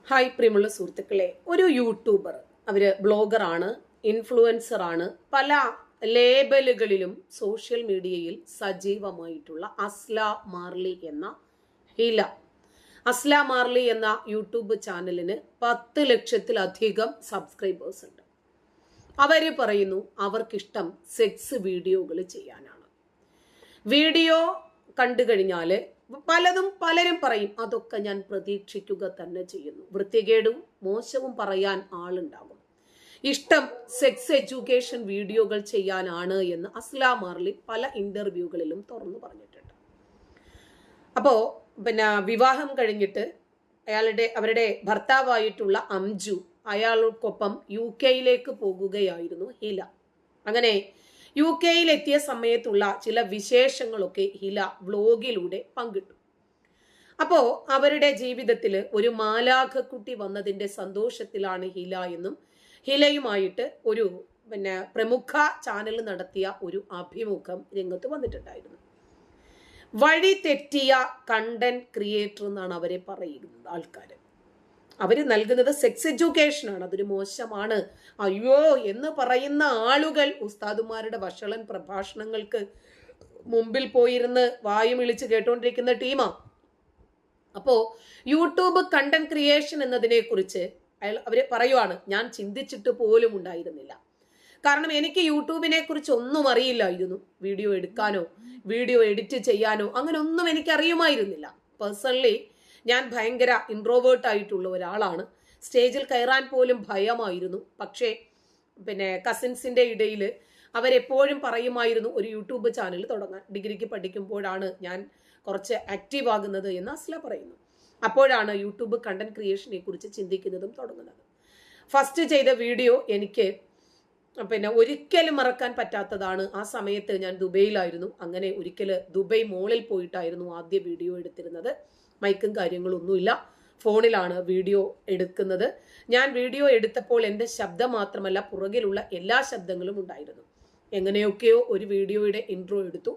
Hi പ്രിയമുള്ള സുഹൃത്തുക്കളെ, ഒരു യൂട്യൂബർ, അവര് ബ്ലോഗറാണ്, ഇൻഫ്ലുവൻസർ ആണ്, പല ലേബലുകളിലും സോഷ്യൽ മീഡിയയിൽ സജീവമായിട്ടുള്ള അസ്ല മാർലി എന്ന ഹില. അസ്ല മാർലി എന്ന യൂട്യൂബ് ചാനലിന് 10 ലക്ഷത്തിലധികം സബ്സ്ക്രൈബേഴ്സ് ഉണ്ട്. അവര് പറയുന്നു അവർക്കിഷ്ടം സെക്സ് വീഡിയോകൾ ചെയ്യാനാണ്. വീഡിയോ കണ്ടു കഴിഞ്ഞാല് പലരും പറയും അതൊക്കെ ഞാൻ പ്രതീക്ഷിക്കുക തന്നെ ചെയ്യുന്നു. വൃത്തികേടും മോശവും പറയാൻ ആളുണ്ടാകും. ഇഷ്ടം സെക്സ് എഡ്യൂക്കേഷൻ വീഡിയോകൾ ചെയ്യാനാണ് എന്ന് അസ്ല മാർലി പല ഇന്റർവ്യൂകളിലും തുറന്നു പറഞ്ഞിട്ടുണ്ട്. അപ്പോ വിവാഹം കഴിഞ്ഞിട്ട് അവരുടെ ഭർത്താവായിട്ടുള്ള അംജു അയാൾക്കൊപ്പം UK പോകുകയായിരുന്നു ഹില. അങ്ങനെ UK എത്തിയ സമയത്തുള്ള ചില വിശേഷങ്ങളൊക്കെ ഹില വ്ലോഗിലൂടെ പങ്കിട്ടു. അപ്പോ അവരുടെ ജീവിതത്തിൽ ഒരു മാലാഖക്കുട്ടി വന്നതിന്റെ സന്തോഷത്തിലാണ് ഹില എന്നും ഹിലയുമായിട്ട് ഒരു പ്രമുഖ ചാനൽ നടത്തിയ ഒരു അഭിമുഖം രംഗത്ത് വന്നിട്ടുണ്ടായിരുന്നു. വഴി തെറ്റിയ കണ്ടന്റ് ക്രിയേറ്റർ എന്നാണ് അവരെ പറയുന്നത് ആൾക്കാർ. അവർ നൽകുന്നത് സെക്സ് എഡ്യൂക്കേഷൻ ആണ്, അതൊരു മോശമാണ്, അയ്യോ എന്ന് പറയുന്ന ആളുകൾ ഉസ്താദുമാരുടെ വഷളൻ പ്രഭാഷണങ്ങൾക്ക് മുമ്പിൽ പോയിരുന്ന് വായും ഇളിച്ച് കേട്ടുകൊണ്ടിരിക്കുന്ന ടീമാ. അപ്പോ യൂട്യൂബ് കണ്ടന്റ് ക്രിയേഷൻ എന്നതിനെ കുറിച്ച് അവര് പറയുവാണ്, ഞാൻ ചിന്തിച്ചിട്ട് പോലും ഉണ്ടായിരുന്നില്ല. കാരണം എനിക്ക് യൂട്യൂബിനെ കുറിച്ച് ഒന്നും അറിയില്ലായിരുന്നു. വീഡിയോ എടുക്കാനോ വീഡിയോ എഡിറ്റ് ചെയ്യാനോ അങ്ങനെ ഒന്നും എനിക്ക് അറിയുമായിരുന്നില്ല. പേഴ്സണലി ഞാൻ ഭയങ്കര ഇൻട്രോവേർട്ട് ആയിട്ടുള്ള ഒരാളാണ്. സ്റ്റേജിൽ കയറാൻ പോലും ഭയമായിരുന്നു. പക്ഷേ കസിൻസിന്റെ ഇടയിൽ അവരെപ്പോഴും പറയുമായിരുന്നു ഒരു യൂട്യൂബ് ചാനൽ തുടങ്ങാൻ. ഡിഗ്രിക്ക് പഠിക്കുമ്പോഴാണ് ഞാൻ കുറച്ച് ആക്റ്റീവ് ആകുന്നത് എന്ന് അസ്ല പറയുന്നു. അപ്പോഴാണ് യൂട്യൂബ് കണ്ടന്റ് ക്രിയേഷനെ കുറിച്ച് ചിന്തിക്കുന്നതും തുടങ്ങുന്നത്. ഫസ്റ്റ് ചെയ്ത വീഡിയോ എനിക്ക് ഒരിക്കലും മറക്കാൻ പറ്റാത്തതാണ്. ആ സമയത്ത് ഞാൻ ദുബൈയിലായിരുന്നു. അങ്ങനെ ഒരിക്കൽ ദുബൈ മോളിൽ പോയിട്ടായിരുന്നു ആദ്യ വീഡിയോ എടുത്തിരുന്നത്. മൈക്കും കാര്യങ്ങളൊന്നുമില്ല, ഫോണിലാണ് വീഡിയോ എടുക്കുന്നത്. ഞാൻ വീഡിയോ എടുത്തപ്പോൾ എൻ്റെ ശബ്ദം മാത്രമല്ല പുറകിലുള്ള എല്ലാ ശബ്ദങ്ങളും ഉണ്ടായിരുന്നു. എങ്ങനെയൊക്കെയോ ഒരു വീഡിയോയുടെ ഇൻട്രോ എടുത്തു.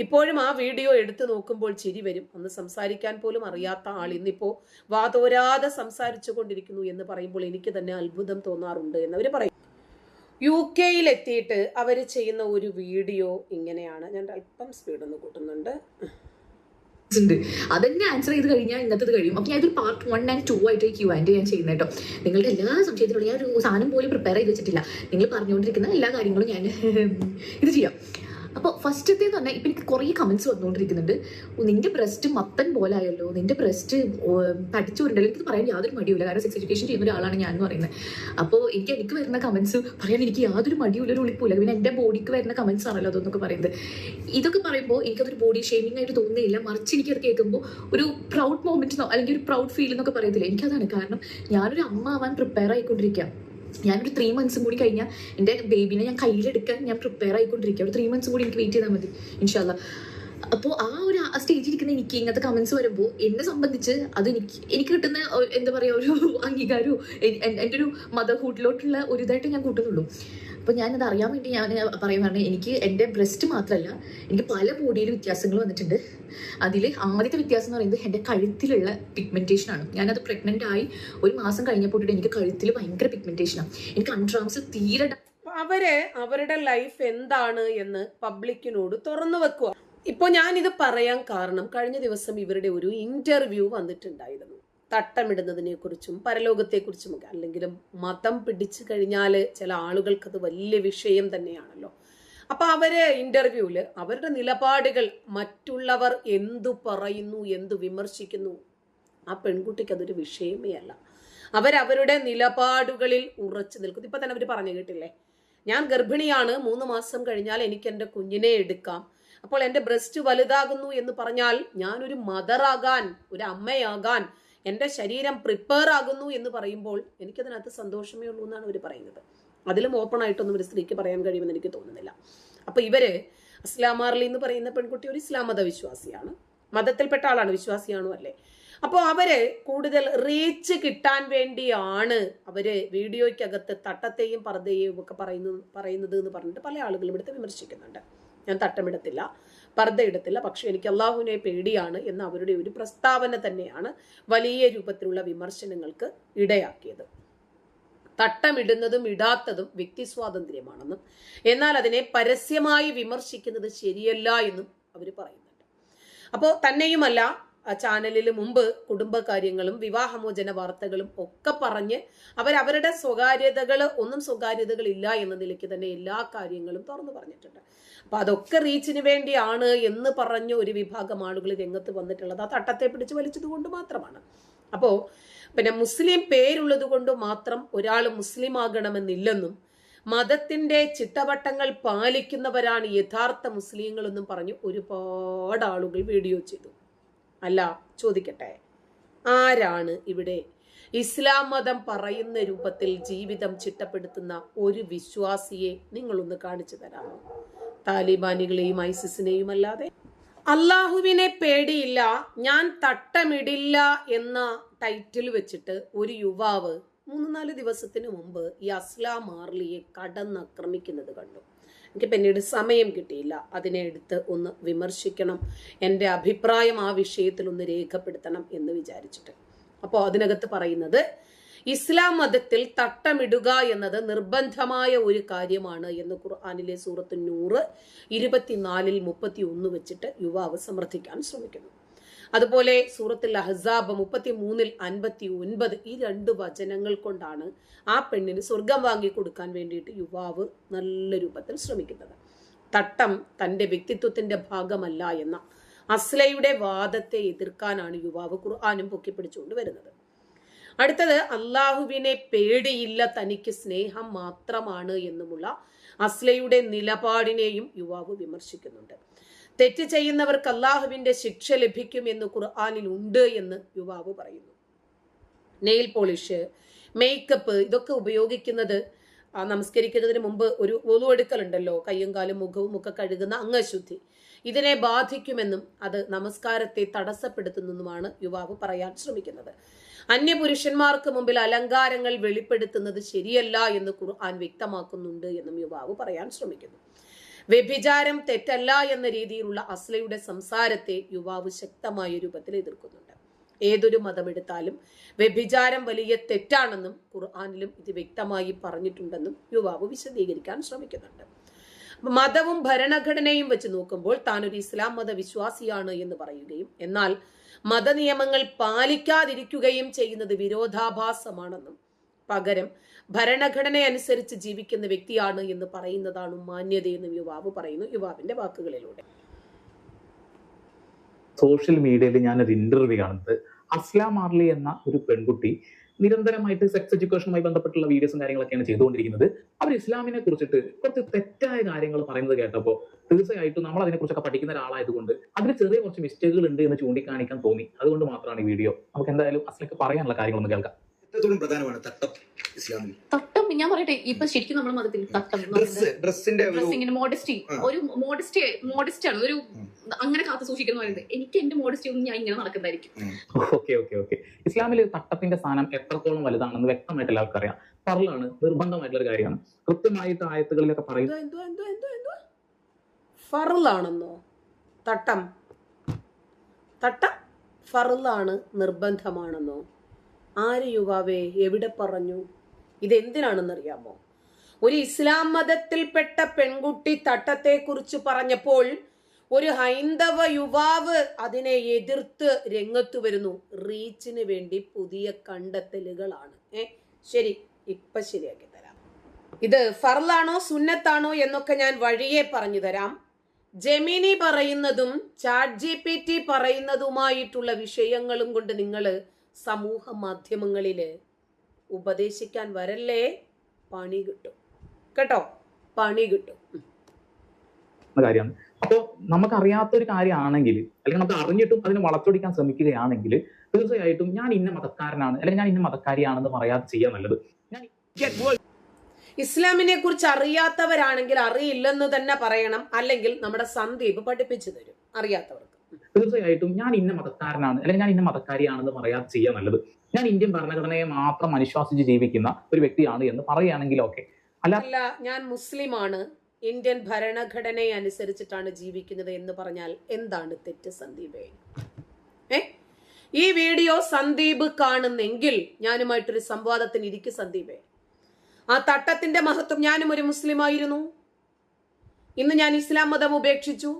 ഇപ്പോഴും ആ വീഡിയോ എടുത്തു നോക്കുമ്പോൾ ചിരി വരും. അന്ന് സംസാരിക്കാൻ പോലും അറിയാത്ത ആൾ ഇന്നിപ്പോ വാതോരാതെ സംസാരിച്ചു കൊണ്ടിരിക്കുന്നു എന്ന് പറയുമ്പോൾ എനിക്ക് തന്നെ അത്ഭുതം തോന്നാറുണ്ട് എന്നവർ പറയും. UK എത്തിയിട്ട് അവർ ചെയ്യുന്ന ഒരു വീഡിയോ ഇങ്ങനെയാണ്. ഞാൻ അല്പം സ്പീഡ് ഒന്ന് കൂട്ടുന്നുണ്ട്. അതെന്നെ ആൻസർ ചെയ്ത് കഴിഞ്ഞാൽ ഇന്നത്തെ കഴിയും. അപ്പോൾ ഞാനൊരു പാർട്ട് 1 and 2 ആയിട്ട് Q&A ഞാൻ ചെയ്യുന്നത് കേട്ടോ. നിങ്ങളുടെ എല്ലാ സംശയത്തിലുള്ള ഞാൻ ഒരു സാധനം പോലും പ്രിപ്പയർ ചെയ്ത് വെച്ചിട്ടില്ല. നിങ്ങൾ പറഞ്ഞുകൊണ്ടിരിക്കുന്ന എല്ലാ കാര്യങ്ങളും ഞാൻ ഇത് ചെയ്യാം. അപ്പോൾ ഫസ്റ്റത്തെ എന്ന് പറഞ്ഞാൽ ഇപ്പം എനിക്ക് കുറേ കമൻസ് വന്നുകൊണ്ടിരിക്കുന്നുണ്ട്. നിന്റെ ബ്രസ്റ്റ് മത്തൻ പോലെ ആയല്ലോ, നിന്റെ ബ്രസ്റ്റ് പഠിച്ചുകൊണ്ടല്ലോ. എനിക്ക് പറയാൻ യാതൊരു മടിയില്ല, കാരണം സെക്സ് എഡ്യൂക്കേഷൻ ചെയ്യുന്ന ഒരാളാണ് ഞാൻ എന്ന് പറയുന്നത്. അപ്പോൾ എനിക്ക് വരുന്ന കമൻസ് പറയാൻ എനിക്ക് യാതൊരു മടിയില്ല, ഒരു ഉളിപ്പില്ല. പിന്നെ എൻ്റെ ബോഡിക്ക് വരുന്ന കമൻസ് ആണല്ലോ അതൊന്നൊക്കെ പറയുന്നത്. ഇതൊക്കെ പറയുമ്പോൾ എനിക്കതൊരു ബോഡി ഷേമിംഗ് ആയിട്ട് തോന്നുന്നില്ല. മറിച്ച് എനിക്കത് കേൾക്കുമ്പോൾ ഒരു പ്രൗഡ് മൊമെന്റ് അല്ലെങ്കിൽ ഒരു പ്രൗഡ് ഫീൽ എന്നൊക്കെ പറയത്തില്ല, എനിക്കതാണ്. കാരണം ഞാനൊരു അമ്മ ആവാൻ പ്രിപ്പയർ ആയിക്കൊണ്ടിരിക്കുക. ഞാനൊരു 3 months കൂടി കഴിഞ്ഞാൽ എൻ്റെ ബേബിനെ ഞാൻ കയ്യിലെടുക്കാൻ ഞാൻ പ്രിപ്പയർ ആയിക്കൊണ്ടിരിക്കുക. ഒരു 3 months കൂടി എനിക്ക് വെയിറ്റ് ചെയ്താൽ മതി ഇൻഷാ അല്ലാ. അപ്പോൾ ആ ഒരു സ്റ്റേജിൽ ഇരിക്കുന്ന എനിക്ക് ഇങ്ങനത്തെ കമൻസ് വരുമ്പോൾ എന്നെ സംബന്ധിച്ച് അത് എനിക്ക് കിട്ടുന്ന എന്താ പറയുക, ഒരു അംഗീകാരവും എൻ്റെ ഒരു മദർഹുഡിലോട്ടുള്ള ഒരു ഇതായിട്ട് ഞാൻ കൂട്ടുന്നുള്ളൂ. അപ്പോൾ ഞാനത് അറിയാൻ വേണ്ടി ഞാൻ പറയുകയാണ്, എനിക്ക് എൻ്റെ ബ്രസ്റ്റ് മാത്രമല്ല, എനിക്ക് പല ബോഡിയിൽ വ്യത്യാസങ്ങൾ വന്നിട്ടുണ്ട്. അതിൽ ആദ്യത്തെ വ്യത്യാസം എന്ന് പറയുന്നത് എൻ്റെ കഴുത്തിലുള്ള പിഗ്മെൻറ്റേഷനാണ്. ഞാനത് പ്രഗ്നൻ്റ് ആയി 1 മാസം കഴിഞ്ഞപ്പോൾ എനിക്ക് കഴുത്തിൽ ഭയങ്കര പിഗ്മെൻറ്റേഷനാണ്. എനിക്ക് അൺട്രാംസ് തീരെ. അവരുടെ ലൈഫ് എന്താണ് എന്ന് പബ്ലിക്കിനോട് തുറന്നു വെക്കുക. ഇപ്പോൾ ഞാനിത് പറയാൻ കാരണം കഴിഞ്ഞ ദിവസം ഇവരുടെ ഒരു ഇന്റർവ്യൂ വന്നിട്ടുണ്ടായിരുന്നു. തട്ടമിടുന്നതിനെ കുറിച്ചും പരലോകത്തെക്കുറിച്ചും ഒക്കെ. അല്ലെങ്കിലും മതം പിടിച്ചു കഴിഞ്ഞാൽ ചില ആളുകൾക്ക് അത് വലിയ വിഷയം തന്നെയാണല്ലോ. അപ്പൊ അവര് ഇന്റർവ്യൂവില് അവരുടെ നിലപാടുകൾ, മറ്റുള്ളവർ എന്തു പറയുന്നു, എന്തു വിമർശിക്കുന്നു, ആ പെൺകുട്ടിക്ക് അതൊരു വിഷയമേ അല്ല. അവരവരുടെ നിലപാടുകളിൽ ഉറച്ചു നിൽക്കുന്നു. ഇപ്പൊ തന്നെ അവര് പറഞ്ഞു കേട്ടില്ലേ, ഞാൻ ഗർഭിണിയാണ്, 3 മാസം കഴിഞ്ഞാൽ എനിക്ക് എൻ്റെ കുഞ്ഞിനെ എടുക്കാം. അപ്പോൾ എൻ്റെ ബ്രസ്റ്റ് വലുതാകുന്നു എന്ന് പറഞ്ഞാൽ ഞാനൊരു മദറാകാൻ, ഒരു അമ്മയാകാൻ എൻ്റെ ശരീരം പ്രിപ്പയർ ആകുന്നു എന്ന് പറയുമ്പോൾ എനിക്കതിനകത്ത് സന്തോഷമേ ഉള്ളൂ എന്നാണ് അവർ പറയുന്നത്. അതിലും ഓപ്പൺ ആയിട്ടൊന്നും ഒരു സ്ത്രീക്ക് പറയാൻ കഴിയുമെന്ന് എനിക്ക് തോന്നുന്നില്ല. അപ്പൊ ഇവര് അസ്ല മാർലി എന്ന് പറയുന്ന പെൺകുട്ടി ഒരു ഇസ്ലാം മത വിശ്വാസിയാണ്, മതത്തിൽപ്പെട്ട ആളാണ്, വിശ്വാസിയാണോ അല്ലേ. അപ്പോൾ അവര് കൂടുതൽ റീച്ച് കിട്ടാൻ വേണ്ടിയാണ് അവര് വീഡിയോയ്ക്കകത്ത് തട്ടത്തെയും പർദ്ദയെയും ഒക്കെ പറയുന്നത് എന്ന് പറഞ്ഞിട്ട് പല ആളുകളും എടുത്ത് വിമർശിക്കുന്നുണ്ട്. ഞാൻ തട്ടമിടത്തില്ല, പർദ്ദ ഇടത്തില്ല, പക്ഷെ എനിക്ക് അള്ളാഹുവിനെ പേടിയാണ് എന്ന അവരുടെ ഒരു പ്രസ്താവന തന്നെയാണ് വലിയ രൂപത്തിലുള്ള വിമർശനങ്ങൾക്ക് ഇടയാക്കിയത്. തട്ടമിടുന്നതും ഇടാത്തതും വ്യക്തി സ്വാതന്ത്ര്യമാണെന്നും എന്നാൽ അതിനെ പരസ്യമായി വിമർശിക്കുന്നത് ശരിയല്ല എന്നും അവർ പറയുന്നുണ്ട്. അപ്പോൾ തന്നെയുമല്ല, ചാനലിൽ മുമ്പ് കുടുംബകാര്യങ്ങളും വിവാഹമോചന വാർത്തകളും ഒക്കെ പറഞ്ഞ് അവരവരുടെ ഒന്നും സ്വകാര്യതകളില്ല എന്ന നിലയ്ക്ക് തന്നെ എല്ലാ കാര്യങ്ങളും തുറന്നു പറഞ്ഞിട്ടുണ്ട്. അപ്പൊ അതൊക്കെ റീച്ചിന് വേണ്ടിയാണ് എന്ന് പറഞ്ഞ ഒരു വിഭാഗം ആളുകൾ രംഗത്ത് വന്നിട്ടുള്ളത് ആ തട്ടത്തെ പിടിച്ച് വലിച്ചത് കൊണ്ട് മാത്രമാണ്. അപ്പോ പിന്നെ മുസ്ലിം പേരുള്ളത് കൊണ്ട് മാത്രം ഒരാൾ മുസ്ലിം ആകണമെന്നില്ലെന്നും മതത്തിന്റെ ചിട്ടവട്ടങ്ങൾ പാലിക്കുന്നവരാണ് യഥാർത്ഥ മുസ്ലിങ്ങളെന്നും പറഞ്ഞു ഒരുപാട് ആളുകൾ വീഡിയോ ചെയ്തു. അല്ല, ചോദിക്കട്ടെ, ആരാണ് ഇവിടെ ഇസ്ലാം മതം പറയുന്ന രൂപത്തിൽ ജീവിതം ചിട്ടപ്പെടുത്തുന്ന ഒരു വിശ്വാസിയെ നിങ്ങളൊന്ന് കാണിച്ചു തരാമോ? താലിബാനികളെയും ഐസിസിനെയും അല്ലാതെ. അള്ളാഹുവിനെ പേടിയില്ല, ഞാൻ തട്ടമിടില്ല എന്ന ടൈറ്റിൽ വെച്ചിട്ട് ഒരു യുവാവ് 3-4 ദിവസത്തിന് മുമ്പ് ഈ അസ്ലാ മാർലിയെ കടന്നാക്രമിക്കുന്നത് കണ്ടു. എനിക്ക് പിന്നീട് സമയം കിട്ടിയില്ല അതിനെ എടുത്ത് ഒന്ന് വിമർശിക്കണം, എൻ്റെ അഭിപ്രായം ആ വിഷയത്തിൽ ഒന്ന് രേഖപ്പെടുത്തണം എന്ന് വിചാരിച്ചിട്ട്. അപ്പോൾ അതിനകത്ത് പറയുന്നത് ഇസ്ലാം മതത്തിൽ തട്ടമിടുക എന്നത് നിർബന്ധമായ ഒരു കാര്യമാണ് എന്ന് ഖുർആനിലെ സൂറത്ത് നൂർ 24-31 വെച്ചിട്ട് യുവാവ് സമർത്ഥിക്കാൻ ശ്രമിക്കുന്നു. അതുപോലെ സൂറത്തുൽ അഹ്സാബ് 33-59 ഈ 2 വചനങ്ങൾ കൊണ്ടാണ് ആ പെണ്ണിന് സ്വർഗം വാങ്ങിക്കൊടുക്കാൻ വേണ്ടിയിട്ട് യുവാവ് നല്ല രൂപത്തിൽ ശ്രമിക്കുന്നത്. തട്ടം തൻ്റെ വ്യക്തിത്വത്തിന്റെ ഭാഗമല്ല എന്ന അസ്ലയുടെ വാദത്തെ എതിർക്കാനാണ് യുവാവ് ഖുർആനും പൊക്കിപ്പിടിച്ചുകൊണ്ട് വരുന്നത്. അടുത്തത് അള്ളാഹുവിനെ പേടിയില്ല, തനിക്ക് സ്നേഹം മാത്രമാണ് എന്നുമുള്ള അസ്ലയുടെ നിലപാടിനെയും യുവാവ് വിമർശിക്കുന്നുണ്ട്. തെറ്റ് ചെയ്യുന്നവർക്ക് അള്ളാഹുവിന്റെ ശിക്ഷ ലഭിക്കും എന്ന് ഖുർആനിൽ ഉണ്ട് എന്ന് യുവാവ് പറയുന്നു. നെയിൽ പോളിഷ്, മേക്കപ്പ് ഇതൊക്കെ ഉപയോഗിക്കുന്നത് നമസ്കരിക്കുന്നതിന് മുമ്പ് ഒരു ഒളു എടുക്കലുണ്ടല്ലോ, കയ്യും കാലും മുഖവും ഒക്കെ കഴുകുന്ന അംഗശുദ്ധി, ഇതിനെ ബാധിക്കുമെന്നും അത് നമസ്കാരത്തെ തടസ്സപ്പെടുത്തുന്നതുമാണ് യുവാവ് പറയാൻ ശ്രമിക്കുന്നത്. അന്യപുരുഷന്മാർക്ക് മുമ്പിൽ അലങ്കാരങ്ങൾ വെളിപ്പെടുത്തുന്നത് ശരിയല്ല എന്ന് ഖുർആൻ വ്യക്തമാക്കുന്നുണ്ട് എന്നും യുവാവ് പറയാൻ ശ്രമിക്കുന്നു. വ്യഭിചാരം തെറ്റല്ല എന്ന രീതിയിലുള്ള അസ്ലയുടെ സംസാരത്തെ യുവാവ് ശക്തമായ രൂപത്തിൽ എതിർക്കുന്നുണ്ട്. ഏതൊരു മതമെടുത്താലും വ്യഭിചാരം വലിയ തെറ്റാണെന്നും ഖുർആനിലും ഇത് വ്യക്തമായി പറഞ്ഞിട്ടുണ്ടെന്നും യുവാവ് വിശദീകരിക്കാൻ ശ്രമിക്കുന്നുണ്ട്. മതവും ഭരണഘടനയും വെച്ച് നോക്കുമ്പോൾ താൻ ഒരു ഇസ്ലാം മത വിശ്വാസിയാണ് എന്ന് പറയുകയും എന്നാൽ മതനിയമങ്ങൾ പാലിക്കാതിരിക്കുകയും ചെയ്യുന്നത് വിരോധാഭാസമാണെന്നും പകരം ഭരണഘടന അനുസരിച്ച് ജീവിക്കുന്ന വ്യക്തിയാണ് എന്ന് പറയുന്നതാണ് മാന്യതയെന്നും യുവാവ് പറയുന്നു യുവാവിന്റെ വാക്കുകളിലൂടെ. സോഷ്യൽ മീഡിയയിൽ ഞാനൊരു ഇന്റർവ്യൂ കാണുന്നത് അസ്ലാ മാർലി എന്ന ഒരു പെൺകുട്ടി നിരന്തരമായിട്ട് സെക്സ് എഡ്യൂക്കേഷനുമായി ബന്ധപ്പെട്ടുള്ള വീഡിയോസും കാര്യങ്ങളൊക്കെയാണ് ചെയ്തുകൊണ്ടിരിക്കുന്നത്. അവർ ഇസ്ലാമിനെ കുറിച്ചിട്ട് കുറച്ച് തെറ്റായ കാര്യങ്ങൾ പറയുന്നത് കേട്ടപ്പോൾ തീർച്ചയായിട്ടും നമ്മൾ അതിനെക്കുറിച്ചൊക്കെ പഠിക്കുന്ന ഒരാളായതുകൊണ്ട് അതിൽ ചെറിയ കുറച്ച് മിസ്റ്റേക്കുകൾ ഉണ്ട് എന്ന് ചൂണ്ടിക്കാണിക്കാൻ തോന്നി. അതുകൊണ്ട് മാത്രമാണ് ഈ വീഡിയോ. നമുക്ക് എന്തായാലും അസ്ലക്ക് പറയാനുള്ള കാര്യങ്ങളൊന്ന് കേൾക്കാം. എത്രത്തോളം പ്രധാനമാണ് തട്ടം ഇസ്ലാമിൽ? തട്ടം ഞാൻ പറയട്ടെ, ഇപ്പൊ ശരിക്കും നമ്മുടെ മതത്തിൽ തട്ടം ഡ്രസ്സിന്റെ മോഡസ്റ്റി ഒരു മോഡസ്റ്റ് ആണ്, ഒരു അങ്ങനെ കാത്തു സൂക്ഷിക്കുന്ന പറയുന്നത്. എനിക്ക് എന്റെ മോഡസ്റ്റി ഒന്നും ഞാൻ ഇങ്ങനെ നടക്കുന്നതായിരിക്കും. ഓക്കെ ഇസ്ലാമിൽ തട്ടത്തിന്റെ സ്ഥാനം എത്രത്തോളം വലുതാണെന്ന് വ്യക്തമായിട്ട് എല്ലാവർക്കും അറിയാം. ഫർളാണ്, നിർബന്ധമായിട്ടുള്ള ഒരു കാര്യമാണ്. കൃത്യമായിട്ട് ആയത്തുകളിലൊക്കെ പറയുന്നത് ഫർളാണെന്നോ? തട്ടം ഫർളാണ്, നിർബന്ധമാണെന്നോ? ആര് യുവാവേ, എവിടെ പറഞ്ഞു? ഇതെന്തിനാണെന്നറിയാമോ? ഒരു ഇസ്ലാം മതത്തിൽപ്പെട്ട പെൺകുട്ടി തട്ടത്തെക്കുറിച്ച് പറഞ്ഞപ്പോൾ ഒരു ഹൈന്ദവ യുവാവ് അതിനെ എതിർത്ത് രംഗത്ത് വരുന്നു. റീച്ചിന് വേണ്ടി പുതിയ കണ്ടെത്തലുകളാണ്. ശരി, ഇപ്പൊ ശരിയാക്കി തരാം. ഇത് ഫർളാണോ സുന്നത്താണോ എന്നൊക്കെ ഞാൻ വഴിയെ പറഞ്ഞു തരാം. ജെമിനി പറയുന്നതും ChatGPT പറയുന്നതുമായിട്ടുള്ള വിഷയങ്ങളും കൊണ്ട് നിങ്ങൾ സമൂഹ മാധ്യമങ്ങളില് ഉപദേശിക്കാൻ വരല്ലേ, പണി കിട്ടും കേട്ടോ, പണി കിട്ടും. കാര്യമാണ്. അപ്പോൾ നമുക്ക് അറിയാത്ത ഒരു കാര്യമാണെങ്കിൽ അല്ലെങ്കിൽ നമുക്ക് അറിഞ്ഞിട്ടും അതിനെ വളച്ചൊടിക്കാൻ ശ്രമിക്കുകയാണെങ്കിൽ തീർച്ചയായിട്ടും ഞാൻ ഇന്ന മതക്കാരനാണ് അല്ലെങ്കിൽ ഞാൻ ഇന്ന മതക്കാരിയാണെന്ന് പറയാതെ ചെയ്യാൻ നല്ലത്. ഇസ്ലാമിനെ കുറിച്ച് അറിയാത്തവരാണെങ്കിൽ അറിയില്ലെന്ന് തന്നെ പറയണം, അല്ലെങ്കിൽ നമ്മുടെ സന്ദീപ് പഠിപ്പിച്ചു തരും അറിയാത്തവർക്ക്. തീർച്ചയായിട്ടും ഞാൻ ഇന്ന മതക്കാരനാണ് അല്ലെങ്കിൽ ഞാൻ ഇന്ന മതക്കാരിയാണെന്ന് പറയാതെ ചെയ്യാൻ നല്ലത്. ഞാൻ ഇന്ത്യൻ ഭരണഘടനയെ മാത്രം അനുശ്വാസിച്ച് ജീവിക്കുന്ന ഒരു വ്യക്തിയാണ് എന്ന് പറയുകയാണെങ്കിൽ ഓക്കെ. അല്ല, ഞാൻ മുസ്ലിമാണ്, ഇന്ത്യൻ ഭരണഘടനയെ അനുസരിച്ചിട്ടാണ് ജീവിക്കുന്നത് എന്ന് പറഞ്ഞാൽ എന്താണ് തെറ്റ് സന്ദീപേ? ഈ വീഡിയോ സന്ദീപ് കാണുന്നെങ്കിൽ ഞാനുമായിട്ടൊരു സംവാദത്തിന് ഇരിക്കും സന്ദീപേ. ആ തട്ടത്തിന്റെ മഹത്വം, ഞാനും ഒരു മുസ്ലിം ആയിരുന്നു, ഇന്ന് ഞാൻ ഇസ്ലാം മതം ഉപേക്ഷിച്ചു.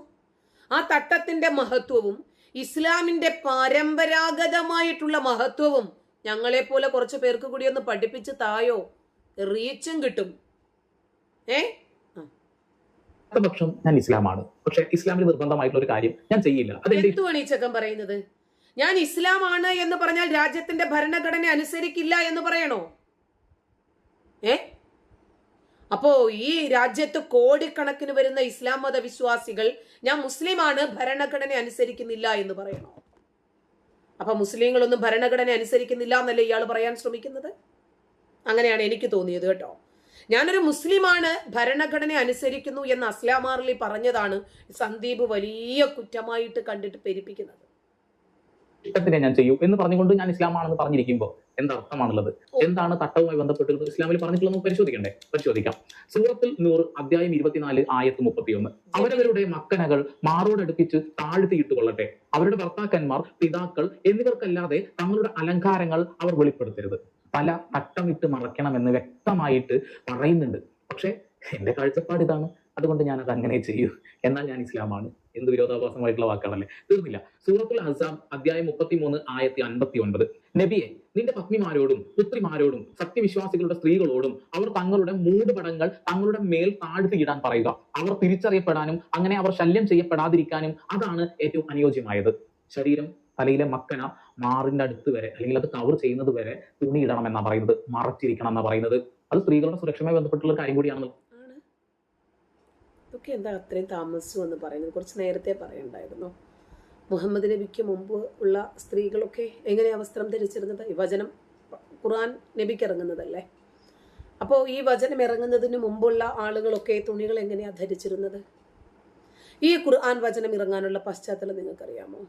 ആ തട്ടത്തിന്റെ മഹത്വവും ഇസ്ലാമിന്റെ പരമ്പരാഗതമായിട്ടുള്ള മഹത്വവും ഞങ്ങളെ പോലെ കുറച്ച് പേർക്ക് കൂടി ഒന്ന് പഠിപ്പിച്ച് തായോ, റീച്ചും കിട്ടും. പക്ഷം ഞാൻ ഇസ്ലാമാണ്, പക്ഷെ ഇസ്ലാമിന് നിർബന്ധമായിട്ടുള്ള ഒരു കാര്യം ഞാൻ ചെയ്യില്ല. എന്തുവാണ് ഈ ചക്കം പറയുന്നത്? ഞാൻ ഇസ്ലാമാണ് എന്ന് പറഞ്ഞാൽ രാജ്യത്തിന്റെ ഭരണഘടന അനുസരിക്കില്ല എന്ന് പറയണോ? അപ്പോ ഈ രാജ്യത്ത് കോടിക്കണക്കിന് വരുന്ന ഇസ്ലാം മത വിശ്വാസികൾ ഞാൻ മുസ്ലിമാണ്, ഭരണഘടന അനുസരിക്കുന്നില്ല എന്ന് പറയണോ? അപ്പൊ മുസ്ലിങ്ങളൊന്നും ഭരണഘടന അനുസരിക്കുന്നില്ല എന്നല്ലേ ഇയാൾ പറയാൻ ശ്രമിക്കുന്നത്? അങ്ങനെയാണ് എനിക്ക് തോന്നിയത് കേട്ടോ. ഞാനൊരു മുസ്ലിമാണ്, ഭരണഘടന അനുസരിക്കുന്നു എന്ന് അസ്ലാം മാർലി പറഞ്ഞതാണ് സന്ദീപ് വലിയ കുറ്റമായിട്ട് കണ്ടിട്ട് പെരുപ്പിക്കുന്നത്. ഇഷ്ടത്തിനെ ഞാൻ ചെയ്യൂ എന്ന് പറഞ്ഞുകൊണ്ട് ഞാൻ ഇസ്ലാമാണെന്ന് പറഞ്ഞിരിക്കുമ്പോൾ എന്തർത്ഥമാണുള്ളത്? എന്താണ് തട്ടവുമായി ബന്ധപ്പെട്ട് ഇസ്ലാമിൽ പറഞ്ഞിട്ടുള്ളത് പരിശോധിക്കാം. സൂറത്തുൽ നൂർ അധ്യായം 24 ആയത്ത് 31. അവരവരുടെ മക്കനകൾ മാറോടടുപ്പിച്ച് താഴ്ത്തിയിട്ട് കൊള്ളട്ടെ, അവരുടെ ഭർത്താക്കന്മാർ, പിതാക്കൾ എന്നിവർക്കല്ലാതെ തങ്ങളുടെ അലങ്കാരങ്ങൾ അവർ വെളിപ്പെടുത്തരുത്. തല തട്ടമിട്ട് മറയ്ക്കണമെന്ന് വ്യക്തമായിട്ട് പറയുന്നുണ്ട്. പക്ഷെ എന്റെ കാഴ്ചപ്പാട് ഇതാണ്, അതുകൊണ്ട് ഞാൻ അത് അങ്ങനെ ചെയ്യൂ, എന്നാൽ ഞാൻ ഇസ്ലാമാണ്. എന്ത് വിരോധാഭാസമായിട്ടുള്ള വാക്കുകളല്ലേ? തീർന്നില്ല. സൂറത്തുൽ അഹ്സാബ് അധ്യായം 33 ആയത്തി 59. നബിയെ, നിന്റെ പത്നിമാരോടും പുത്രിമാരോടും സത്യവിശ്വാസികളുടെ സ്ത്രീകളോടും അവർ തങ്ങളുടെ മൂടുപടങ്ങൾ തങ്ങളുടെ മേൽ താഴ്ത്തിയിടാൻ പറയുക. അവർ തിരിച്ചറിയപ്പെടാനും അങ്ങനെ അവർ ശല്യം ചെയ്യപ്പെടാതിരിക്കാനും അതാണ് ഏറ്റവും അനുയോജ്യമായത്. ശരീരം, തലയിലെ മക്കന മാറിന്റെ അടുത്ത് വരെ, അല്ലെങ്കിൽ അത് കവർ ചെയ്യുന്നത് വരെ തുണി ഇടണം എന്നാ പറയുന്നത്, മറച്ചിരിക്കണം എന്നാ പറയുന്നത്. അത് സ്ത്രീകളുടെ സുരക്ഷയുമായി ബന്ധപ്പെട്ടുള്ള കാര്യം കൂടിയാണെന്ന്. ഇതൊക്കെ എന്താ അത്രയും താമസിച്ചു എന്ന് പറയുന്നത്? കുറച്ച് നേരത്തെ പറയണ്ടായിരുന്നു. മുഹമ്മദ് നബിക്ക് മുമ്പ് ഉള്ള സ്ത്രീകളൊക്കെ എങ്ങനെയാ വസ്ത്രം ധരിച്ചിരുന്നത്? ഈ വചനം ഖുർആൻ നബിക്ക് ഇറങ്ങുന്നതല്ലേ? അപ്പോൾ ഈ വചനം ഇറങ്ങുന്നതിന് മുമ്പുള്ള ആളുകളൊക്കെ തുണികൾ എങ്ങനെയാ ധരിച്ചിരുന്നത്? ഈ ഖുർആൻ വചനം ഇറങ്ങാനുള്ള പശ്ചാത്തലം നിങ്ങൾക്കറിയാമോ?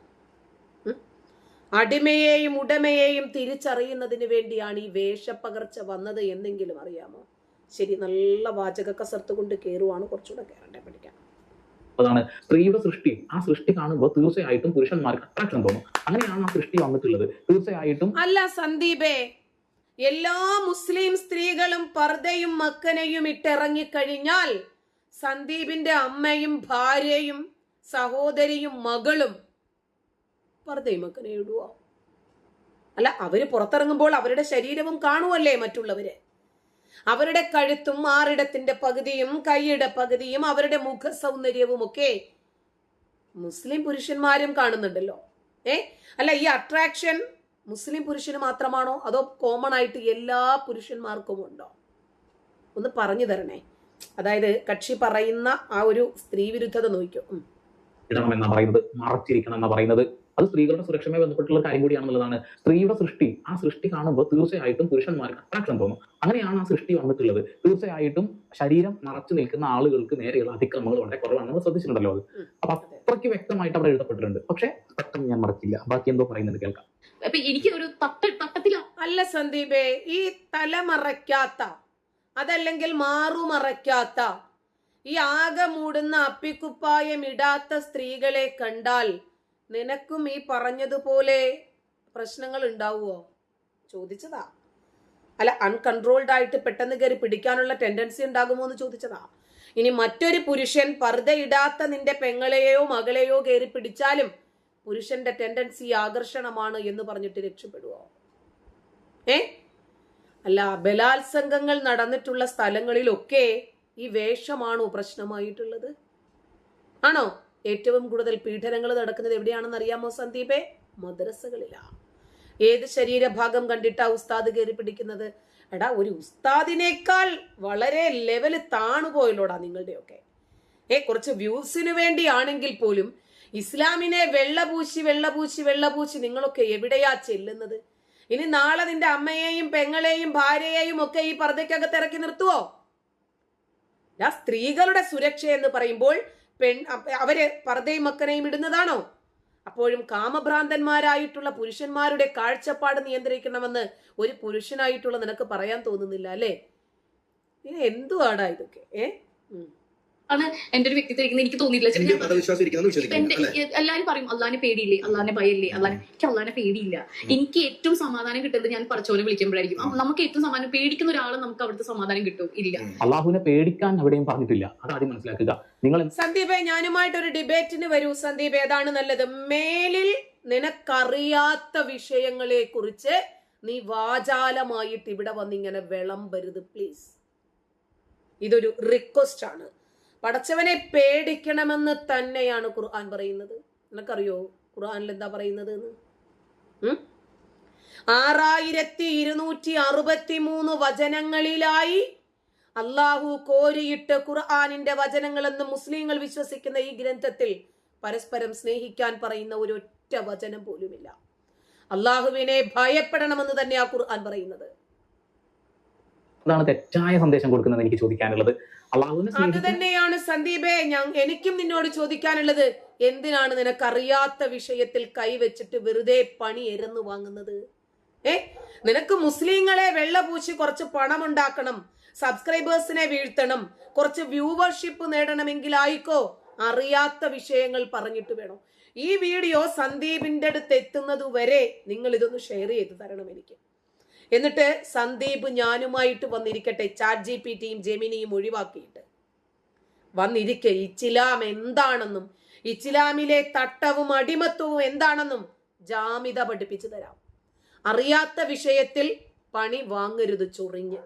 അടിമയെയും ഉടമയെയും തിരിച്ചറിയുന്നതിന് വേണ്ടിയാണ് ഈ വേഷപ്പകർച്ച വന്നത് എന്നെങ്കിലും അറിയാമോ? ശരി, നല്ല വാചക കസർത്ത് കൊണ്ട് കയറുവാണ്, കുറച്ചുകൂടെ കയറണ്ടേ പഠിക്കാൻ. അതാണ് സ്ത്രീയുടെ സൃഷ്ടി. ആ സൃഷ്ടി കാണുമ്പോൾ തീർച്ചയായിട്ടും പുരുഷന്മാർക്ക് അട്രാക്ഷൻ തോന്നും. അങ്ങനെയാണ് ആ സൃഷ്ടി വന്നിട്ടുള്ളത്. തീർച്ചയായിട്ടും അല്ല സന്ദീപേ, എല്ലാ മുസ്ലിം സ്ത്രീകളും പർദ്ദയും മക്കനയും ഇട്ടിറങ്ങിക്കഴിഞ്ഞാൽ സന്ദീപിന്റെ അമ്മയും ഭാര്യയും സഹോദരിയും മകളും പർദ്ദയും മക്കനയും ഇടുവോ? അല്ല, അവര് പുറത്തിറങ്ങുമ്പോൾ അവരുടെ ശരീരവും കാണുമല്ലേ മറ്റുള്ളവര്. അവരുടെ കഴുത്തും ആറിടത്തിന്റെ പകുതിയും കൈയുടെ പകുതിയും അവരുടെ മുഖ സൗന്ദര്യവും ഒക്കെ മുസ്ലിം പുരുഷന്മാരും കാണുന്നുണ്ടല്ലോ. അല്ല, ഈ അട്രാക്ഷൻ മുസ്ലിം പുരുഷന് മാത്രമാണോ അതോ കോമൺ ആയിട്ട് എല്ലാ പുരുഷന്മാർക്കും ഉണ്ടോ? ഒന്ന് പറഞ്ഞു തരണേ. അതായത് കക്ഷി പറയുന്ന ആ ഒരു സ്ത്രീ വിരുദ്ധത നോക്കിയോ. ഇടണമെന്നാ പറയുന്നത്, മറച്ചിരിക്കണം എന്നാ പറയുന്നത്. അത് സ്ത്രീകളുടെ സുരക്ഷയുമായി ബന്ധപ്പെട്ടുള്ള കാര്യം കൂടിയാണെന്നുള്ളതാണ്. സ്ത്രീയുടെ സൃഷ്ടി, ആ സൃഷ്ടി കാണുമ്പോൾ തീർച്ചയായിട്ടും പുരുഷന്മാർക്ക് അട്രാക്ഷൻ തോന്നും. അങ്ങനെയാണ് ആ സൃഷ്ടി വന്നിട്ടുള്ളത്. തീർച്ചയായിട്ടും ശരീരം മറച്ചു നിൽക്കുന്ന ആളുകൾക്ക് നേരെയുള്ള അതിക്രമങ്ങൾ വളരെ കുറവാണ്. നമ്മൾ ശ്രദ്ധിച്ചിട്ടുണ്ടല്ലോ അത്. അപ്പൊ അത്രയ്ക്ക് വ്യക്തമായിട്ട് അവിടെ എഴുതപ്പെട്ടിട്ടുണ്ട്. പക്ഷെ പെട്ടെന്ന് ഞാൻ മറക്കില്ല, ബാക്കി എന്തോ പറയുന്നത് കേൾക്കാം. അപ്പൊ എനിക്ക് ഒരു തട്ടത്തില അല്ല സന്ദീപേ, ഈ തല മറയ്ക്കാത്ത, അതല്ലെങ്കിൽ മാറുമറയ്ക്കാത്ത, ഈ ആകെ മൂടുന്ന അപ്പിക്കുപ്പായം ഇടാത്ത സ്ത്രീകളെ കണ്ടാൽ നിനക്കും ഈ പറഞ്ഞതുപോലെ പ്രശ്നങ്ങൾ ഉണ്ടാവുമോ? ചോദിച്ചതാ. അല്ല, അൺകൺട്രോൾഡ് ആയിട്ട് പെട്ടെന്ന് കയറി പിടിക്കാനുള്ള ടെൻഡൻസി ഉണ്ടാകുമോ എന്ന് ചോദിച്ചതാ. ഇനി മറ്റൊരു പുരുഷൻ പർദ്ദയിടാത്ത നിന്റെ പെങ്ങളെയോ മകളെയോ കയറി പിടിച്ചാലും പുരുഷന്റെ ടെൻഡൻസി ആകർഷണമാണ് എന്ന് പറഞ്ഞിട്ട് രക്ഷപ്പെടുവോ? അല്ല, ബലാത്സംഗങ്ങൾ നടന്നിട്ടുള്ള സ്ഥലങ്ങളിലൊക്കെ ഈ വേഷമാണോ പ്രശ്നമായിട്ടുള്ളത്? ആണോ? ഏറ്റവും കൂടുതൽ പീഡനങ്ങൾ നടക്കുന്നത് എവിടെയാണെന്ന് അറിയാമോ സന്ദീപേ? മദ്രസകളിലാ. ഏത് ശരീരഭാഗം കണ്ടിട്ടാ ഉസ്താദ് കയറി പിടിക്കുന്നത്? എടാ, ഒരു ഉസ്താദിനേക്കാൾ വളരെ ലെവല് താണുപോയല്ലോടാ നിങ്ങളുടെയൊക്കെ. കുറച്ച് വ്യൂസിന് വേണ്ടിയാണെങ്കിൽ പോലും ഇസ്ലാമിനെ വെള്ളപൂശി നിങ്ങളൊക്കെ എവിടെയാ ചെല്ലുന്നത്? ഇനി നാളെ നിന്റെ അമ്മയെയും പെങ്ങളെയും ഭാര്യയെയും ഒക്കെ ഈ പർദ്ദയ്ക്കകത്ത് ഇറക്കി നിർത്തുവോ? സ്ത്രീകളുടെ സുരക്ഷ എന്ന് പറയുമ്പോൾ അവര് പർദ്ദയും മക്കനയും ഇടുന്നതാണോ? അപ്പോഴും കാമഭ്രാന്തന്മാരായിട്ടുള്ള പുരുഷന്മാരുടെ കാഴ്ചപ്പാട് നിയന്ത്രിക്കണമെന്ന് ഒരു പുരുഷനായിട്ടുള്ള നിനക്ക് പറയാൻ തോന്നുന്നില്ല അല്ലേ? എന്തുവാടാ ഇതൊക്കെ? ആണ് എന്റെ ഒരു വ്യക്തിത്വം എനിക്ക് തോന്നിയിട്ടില്ല. ഇന്ത്യ മതവിശ്വാസം ഇരിക്കുന്നത് വിശ്വസിക്കുന്നു അല്ലേ? എല്ലാരും പറയും അള്ളാനെ പേടിയില്ലേ, അള്ളാനെ ഭയമില്ലേ, എനിക്ക് അള്ളാനെ പേടിയില്ല. എനിക്ക് ഏറ്റവും സമാധാനം കിട്ടുന്നത് ഞാൻ പടച്ചോനെ വിളിക്കുമ്പോഴായിരിക്കും. നമുക്ക് ഏറ്റവും സമാധാനം പേടിക്കുന്ന ഒരാളെ നമുക്ക് അവിടുത്തെ സമാധാനം കിട്ടും ഇല്ല. അള്ളാഹുവിനെ പേടിക്കാൻ എവിടെയും പറഞ്ഞിട്ടില്ല, അത് ആദ്യം മനസ്സിലാക്കുക. നിങ്ങൾ സന്ദീപേ, ഞാനുമായിട്ടൊരു ഡിബേറ്റിന് വരൂ. സന്ദീപ്, ഏതാണ് നല്ലത്? മേലിൽ നിനക്കറിയാത്ത വിഷയങ്ങളെ കുറിച്ച് നീ വാചാലമായിട്ട് ഇവിടെ വന്നിങ്ങനെ വിളമ്പരുത് പ്ലീസ്. ഇതൊരു റിക്വസ്റ്റ് ആണ്. പടച്ചവനെ പേടിക്കണമെന്ന് തന്നെയാണ് ഖുർആൻ പറയുന്നത്. നിനക്കറിയോ ഖുർആനിൽ എന്താ പറയുന്നത് എന്ന്? 6263 വചനങ്ങളിലായി അള്ളാഹു കോരിയിട്ട് ഖുർആനിന്റെ വചനങ്ങളെന്ന് മുസ്ലിങ്ങൾ വിശ്വസിക്കുന്ന ഈ ഗ്രന്ഥത്തിൽ പരസ്പരം സ്നേഹിക്കാൻ പറയുന്ന ഒരൊറ്റ വചനം പോലുമില്ല. അള്ളാഹുവിനെ ഭയപ്പെടണമെന്ന് തന്നെയാ ഖുർആൻ പറയുന്നത്. അതാണ് തെറ്റായ സന്ദേശം കൊടുക്കുന്നത് എനിക്ക് ചോദിക്കാനുള്ളത്. അത് തന്നെയാണ് സന്ദീപേ എനിക്കും നിന്നോട് ചോദിക്കാനുള്ളത്. എന്തിനാണ് നിനക്കറിയാത്ത വിഷയത്തിൽ കൈവച്ചിട്ട് വെറുതെ പണി എരന്നു വാങ്ങുന്നത്? നിനക്ക് മുസ്ലിങ്ങളെ വെള്ളപൂശി കുറച്ച് പണം ഉണ്ടാക്കണം, സബ്സ്ക്രൈബേഴ്സിനെ വീഴ്ത്തണം, കുറച്ച് വ്യൂവർഷിപ്പ് നേടണമെങ്കിൽ ആയിക്കോ. അറിയാത്ത വിഷയങ്ങൾ പറഞ്ഞിട്ട് വേണം. ഈ വീഡിയോ സന്ദീപിന്റെ അടുത്ത് എത്തുന്നത് വരെ നിങ്ങൾ ഇതൊന്ന് ഷെയർ ചെയ്ത് തരണം എനിക്ക്. എന്നിട്ട് സന്ദീപ് ഞാനുമായിട്ട് വന്നിരിക്കട്ടെ. ചാറ്റ് ജിപിടിയും ജെമിനിയും ഒഴിവാക്കിയിട്ട് വന്നിരിക്കെ ഇസ്ലാം എന്താണെന്നും ഇസ്ലാമിലെ തട്ടവും അടിമത്വവും എന്താണെന്നും ജാമിത പഠിപ്പിച്ചു തരാം. അറിയാത്ത വിഷയത്തിൽ പണി വാങ്ങരുത് ചൊറിഞ്ഞ്.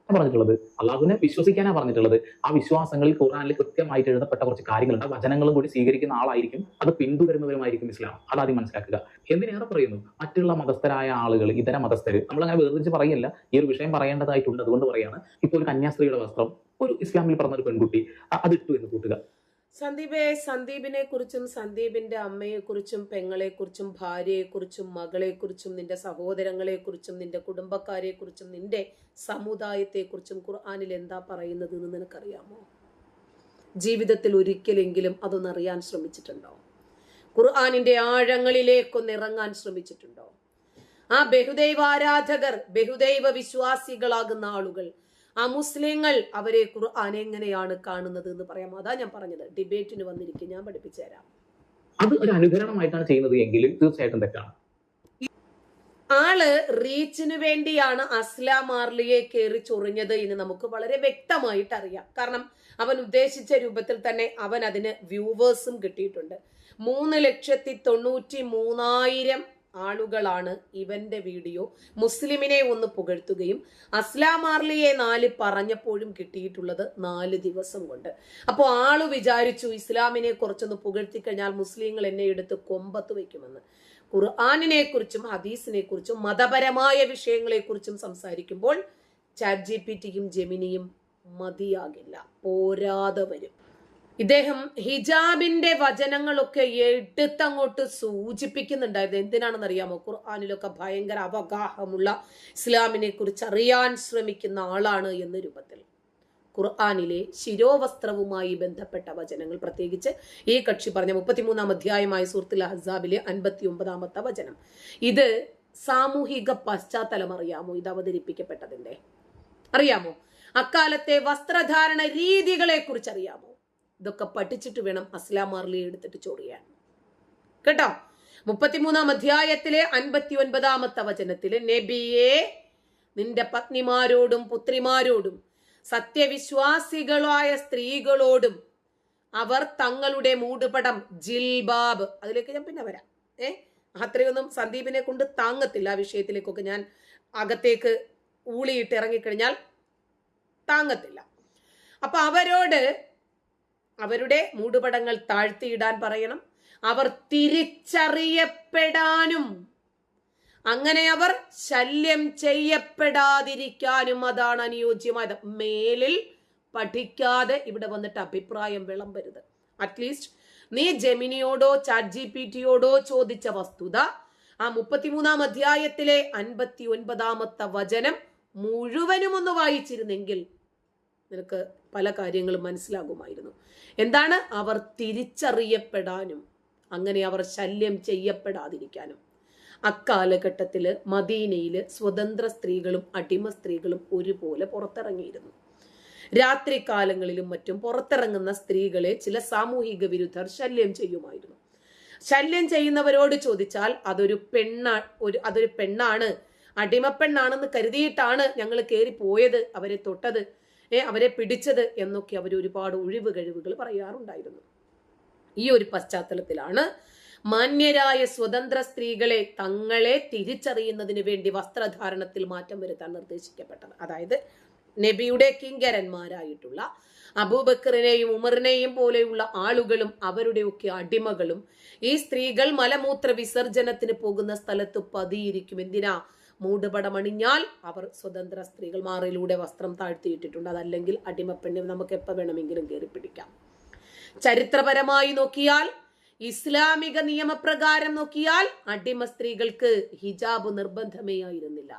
പറഞ്ഞിട്ടുള്ളത് അള്ളാഹുവിനെ വിശ്വസിക്കാനാ പറഞ്ഞിട്ടുള്ളത്. ആ വിശ്വാസങ്ങളിൽ ഖുർആനിൽ കൃത്യമായിട്ട് എഴുതപ്പെട്ട കുറച്ച് കാര്യങ്ങളുണ്ട്. വചനങ്ങളും കൂടി സ്വീകരിക്കുന്ന ആളായിരിക്കും, അത് പിന്തുടരുന്നവരുമായിരിക്കും ഇസ്ലാം. അതാദ്യം മനസ്സിലാക്കുക. എന്തിനേറെ പറയുന്നു, മറ്റുള്ള മതസ്ഥരായ ആളുകൾ, ഇതര മതസ്ഥര്, നമ്മളങ്ങനെ വേർതിരിച്ച് പറയല്ല, ഈ ഒരു വിഷയം പറയേണ്ടതായിട്ടുണ്ട്, അതുകൊണ്ട് പറയാണ്. ഇപ്പോൾ ഒരു കന്യാസ്ത്രീയുടെ വസ്ത്രം ഒരു ഇസ്ലാമിൽ പറഞ്ഞൊരു പെൺകുട്ടി അതിട്ടു എന്ന് കൂട്ടുക. സന്ദീപിനെ കുറിച്ചും സന്ദീപിന്റെ അമ്മയെക്കുറിച്ചും പെങ്ങളെക്കുറിച്ചും ഭാര്യയെക്കുറിച്ചും മകളെക്കുറിച്ചും നിന്റെ സഹോദരങ്ങളെക്കുറിച്ചും നിന്റെ കുടുംബക്കാരെക്കുറിച്ചും നിന്റെ സമുദായത്തെക്കുറിച്ചും ഖുർആനിൽ എന്താ പറയുന്നത് എന്ന് നിനക്കറിയാമോ? ജീവിതത്തിൽ ഒരിക്കലെങ്കിലും അതൊന്നറിയാൻ ശ്രമിച്ചിട്ടുണ്ടോ? ഖുർആനിന്റെ ആഴങ്ങളിലേക്കൊന്ന് ഇറങ്ങാൻ ശ്രമിച്ചിട്ടുണ്ടോ? ആ ബഹുദൈവ ആരാധകർ, ബഹുദൈവ വിശ്വാസികളാകുന്ന ആളുകൾ, ആ മുസ്ലിങ്ങൾ അവരെ ഖുർആൻ എങ്ങനെയാണ് കാണുന്നത് എന്ന് പറയാമോ? അതാ ഞാൻ പറഞ്ഞത്, ഡിബേറ്റിന് വന്നിരിക്കും, ഞാൻ പഠിപ്പിച്ചു തരാം. അത് ഒരു അനുകരണമായിട്ടാണ് ചെയ്യുന്നത് എങ്കിൽ തീർച്ചയായിട്ടും തെറ്റാണ്. ആള് റീച്ചിന് വേണ്ടിയാണ് അസ്ലാം മാർലിയെ കയറി ചൊറിഞ്ഞത് എന്ന് നമുക്ക് വളരെ വ്യക്തമായിട്ട് അറിയാം. കാരണം അവൻ ഉദ്ദേശിച്ച രൂപത്തിൽ തന്നെ അവൻ അതിന് വ്യൂവേഴ്സും കിട്ടിയിട്ടുണ്ട്. 3,93,000 ആളുകളാണ് ഇവന്റെ വീഡിയോ മുസ്ലിമിനെ ഒന്ന് പുകഴ്ത്തുകയും അസ്ലാം മാർലിയെ 4 പറഞ്ഞപ്പോഴും കിട്ടിയിട്ടുള്ളത് 4 ദിവസം കൊണ്ട്. അപ്പോൾ ആള് വിചാരിച്ചു ഇസ്ലാമിനെ കുറച്ചൊന്ന് പുകഴ്ത്തി കഴിഞ്ഞാൽ മുസ്ലിങ്ങൾ എന്നെ എടുത്ത് കൊമ്പത്ത് വയ്ക്കുമെന്ന്. ഖുർആനിനെ കുറിച്ചും ഹദീസിനെ കുറിച്ചും മതപരമായ വിഷയങ്ങളെ കുറിച്ചും സംസാരിക്കുമ്പോൾ ചാറ്റ് ജിപിടിയും ജെമിനിയും മതിയാകില്ല, പോരാതെ വരും. ഇദ്ദേഹം ഹിജാബിന്റെ വചനങ്ങളൊക്കെ എടുത്തങ്ങോട്ട് സൂചിപ്പിക്കുന്നുണ്ടായിരുന്നു. എന്തിനാണെന്ന് അറിയാമോ? ഖുർആനിലൊക്കെ ഭയങ്കര അവഗാഹമുള്ള, ഇസ്ലാമിനെ കുറിച്ച് അറിയാൻ ശ്രമിക്കുന്ന ആളാണ് എന്ന രൂപത്തിൽ. ഖുർആനിലെ ശിരോവസ്ത്രവുമായി ബന്ധപ്പെട്ട വചനങ്ങൾ, പ്രത്യേകിച്ച് ഈ കക്ഷി പറഞ്ഞ 33-ാം അധ്യായമായ സൂറത്തുൽ അഹ്സാബിലെ 59-ാമത്തെ വചനം, ഇത് സാമൂഹിക പശ്ചാത്തലം അറിയാമോ? ഇത് അവതരിപ്പിക്കപ്പെട്ടതിന്റെ അറിയാമോ? അക്കാലത്തെ വസ്ത്രധാരണ രീതികളെ കുറിച്ച് അറിയാമോ? ഇതൊക്കെ പഠിച്ചിട്ട് വേണം അസ്ലാം മാർലിയെ എടുത്തിട്ട് ചൊറിയാൻ, കേട്ടോ. 33-ാം അധ്യായത്തിലെ 59-ാമത്തെ വചനത്തില് നബിയെ നിന്റെ പത്നിമാരോടും പുത്രിമാരോടും സത്യവിശ്വാസികളായ സ്ത്രീകളോടും അവർ തങ്ങളുടെ മൂടുപടം ജിൽബാബ്, അതിലേക്ക് ഞാൻ പിന്നെ വരാം. അത്രയൊന്നും സന്ദീപിനെ കൊണ്ട് താങ്ങത്തില്ല. ആ വിഷയത്തിലേക്കൊക്കെ ഞാൻ അകത്തേക്ക് ഊളിയിട്ട് ഇറങ്ങിക്കഴിഞ്ഞാൽ താങ്ങത്തില്ല. അപ്പൊ അവരോട് അവരുടെ മൂടുപടങ്ങൾ താഴ്ത്തിയിടാൻ പറയണം. അവർ തിരിച്ചറിയപ്പെടാനും അങ്ങനെ അവർ ശല്യം ചെയ്യപ്പെടാതിരിക്കാനും അതാണ് അനുയോജ്യമായത്. മേലിൽ പഠിക്കാതെ ഇവിടെ വന്നിട്ട് അഭിപ്രായം വിളമ്പരുത്. അറ്റ്ലീസ്റ്റ് നീ ജെമിനിയോടോ ചാറ്റ് ജിപിടിയോടോ ചോദിച്ച വസ്തുത ആ 33-ാം അധ്യായത്തിലെ 59-ാമത്തെ വചനം മുഴുവനും ഒന്ന് വായിച്ചിരുന്നെങ്കിൽ നിനക്ക് പല കാര്യങ്ങളും മനസ്സിലാകുമായിരുന്നു. എന്താണ്? അവർ തിരിച്ചറിയപ്പെടാനും അങ്ങനെ അവർ ശല്യം ചെയ്യപ്പെടാതിരിക്കാനും. അക്കാലഘട്ടത്തില് മദീനയില് സ്വതന്ത്ര സ്ത്രീകളും അടിമ സ്ത്രീകളും ഒരുപോലെ പുറത്തിറങ്ങിയിരുന്നു. രാത്രികാലങ്ങളിലും മറ്റും പുറത്തിറങ്ങുന്ന സ്ത്രീകളെ ചില സാമൂഹിക വിരുദ്ധർ ശല്യം ചെയ്യുമായിരുന്നു. ശല്യം ചെയ്യുന്നവരോട് ചോദിച്ചാൽ അതൊരു പെണ്ണാണ്, അടിമപ്പെണ്ണാണെന്ന് കരുതിയിട്ടാണ് ഞങ്ങൾ കയറി പോയത്, അവരെ തൊട്ടത്, അവരെ പിടിച്ചത് എന്നൊക്കെ അവർ ഒരുപാട് ഒഴിവ് കഴിവുകൾ പറയാറുണ്ടായിരുന്നു. ഈ ഒരു പശ്ചാത്തലത്തിലാണ് മാന്യരായ സ്വതന്ത്ര സ്ത്രീകളെ തങ്ങളെ തിരിച്ചറിയുന്നതിന് വേണ്ടി വസ്ത്രധാരണത്തിൽ മാറ്റം വരുത്താൻ നിർദ്ദേശിക്കപ്പെട്ടത്. അതായത് നബിയുടെ കിങ്കരന്മാരായിട്ടുള്ള അബൂബക്കറിനെയും ഉമറിനെയും പോലെയുള്ള ആളുകളും അവരുടെയൊക്കെ അടിമകളും ഈ സ്ത്രീകൾ മലമൂത്ര വിസർജനത്തിന് പോകുന്ന സ്ഥലത്ത് പതിയിരിക്കും. എന്തിനാ? മൂടുപടമണിഞ്ഞാൽ അവർ സ്വതന്ത്ര സ്ത്രീകൾ, മാറിലൂടെ വസ്ത്രം താഴ്ത്തിയിട്ടിട്ടുണ്ട്, അതല്ലെങ്കിൽ അടിമപ്പെണ്ണെ നമുക്ക് എപ്പോൾ വേണമെങ്കിലും കയറി പിടിക്കാം. ചരിത്രപരമായി നോക്കിയാൽ, ഇസ്ലാമിക നിയമപ്രകാരം നോക്കിയാൽ അടിമ സ്ത്രീകൾക്ക് ഹിജാബ് നിർബന്ധമേ ആയിരുന്നില്ല.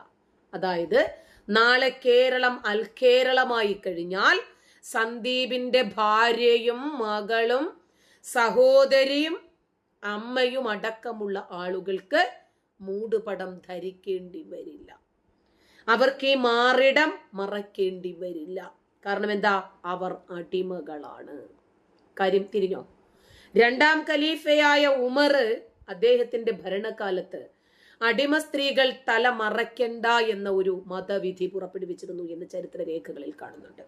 അതായത് നാളെ കേരളം കേരളമായി കഴിഞ്ഞാൽ സന്ദീപിന്റെ ഭാര്യയും മകളും സഹോദരിയും അമ്മയും അടക്കമുള്ള ആളുകൾക്ക് മൂടുപടം ധരിക്കേണ്ടി വരില്ല. അവർക്ക് ഈ മാറിടം മറക്കേണ്ടി വരില്ല. കാരണം എന്താ? അവർ അടിമകളാണ്. കാര്യം തിരിഞ്ഞോ? രണ്ടാം ഖലീഫയായ ഉമർ അദ്ദേഹത്തിന്റെ ഭരണകാലത്ത് അടിമ സ്ത്രീകൾ തല മറയ്ക്കണ്ട എന്ന ഒരു മതവിധി പുറപ്പെടുവിച്ചിരുന്നു എന്ന് ചരിത്രരേഖകളിൽ കാണുന്നുണ്ട്.